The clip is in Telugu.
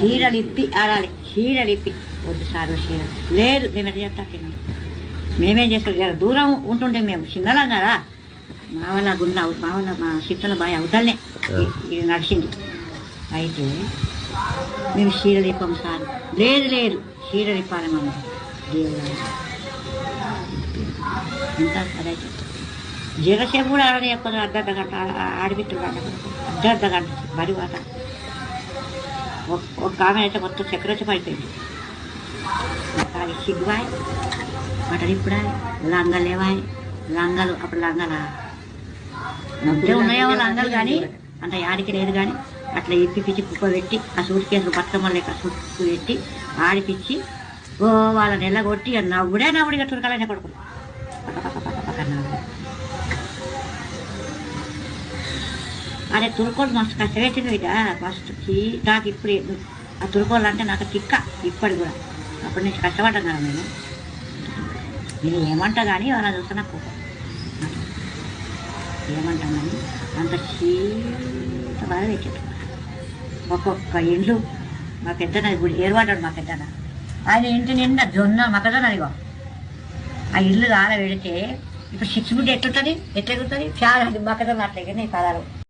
చీరలు ఇప్పి ఆడాలి, చీరలు ఇప్పి వద్దు సార్ చీర లేదు. మేము ఎట్లా చెప్తా, మేమేం చేస్తాం, జర దూరం ఉంటుండే మేము చిన్నలం కదా. మా వాళ్ళ మా చిత్తల బాయ్ అవతలనే ఇది నడిచింది. అయితే మేము చీరలు ఇప్పాము సార్, లేదు లేదు చీరలు ఇప్పాలి మనం దేవుడు ఎంత. అదైతే జరసేపు కూడా ఆడని చెప్పదు, అర్ధ గంట ఆడిపిట్టుడు అర్ధ గంట బరి వాట. ఒక ఆమె అయితే మొత్తం చక్రచి పడిపోయింది. అది సిగ్గువాయి బట్టలు ఇప్పుడాయి, లంగాలు లేవాయి. లంగాలు అప్పుడు లంగాల మధ్య ఉన్నాయో లంగాలు, కానీ అంత యాడికి లేదు. కానీ అట్లా ఇప్పిపిచ్చి కుప్ప పెట్టి ఆ సూట్ కేసులు బతుకమ్మ లేక సుట్టు పెట్టి ఆడిపిచ్చి ఓ వాళ్ళ నెల కొట్టి నవ్వుడిగా తురకాలనే కొడుకులు పక్క పక్క పక్క పక్క నవ్వు. అదే తురుకోలు మస్తు కష్టపెట్టింది ఇక ఫస్ట్కి. నాకు ఇప్పుడు ఆ తురుకోలు అంటే నాకు తిక్క ఇప్పటి కూడా. అప్పటి నుంచి కష్టపడ్డాం కదా నేను ఏమంటా కానీ అలా చూస్తే నాకు ఏమంటాం కానీ అంత చీత బాగా తెచ్చేట. ఒక్కొక్క ఇండ్లు మా పెద్దన గుడి ఏర్పడ్డాడు. మా పెద్దన ఆయన ఇంటి నిండా జొన్న మొక్కజొన్న అదిగో. ఆ ఇల్లు కాల పెడితే ఇప్పుడు 6 గుడ్డ ఎట్లుంటుంది, ఎట్లా ఎగురుతుంది చాలా మొక్కజొన్న అట్లా ఈ పదాలు.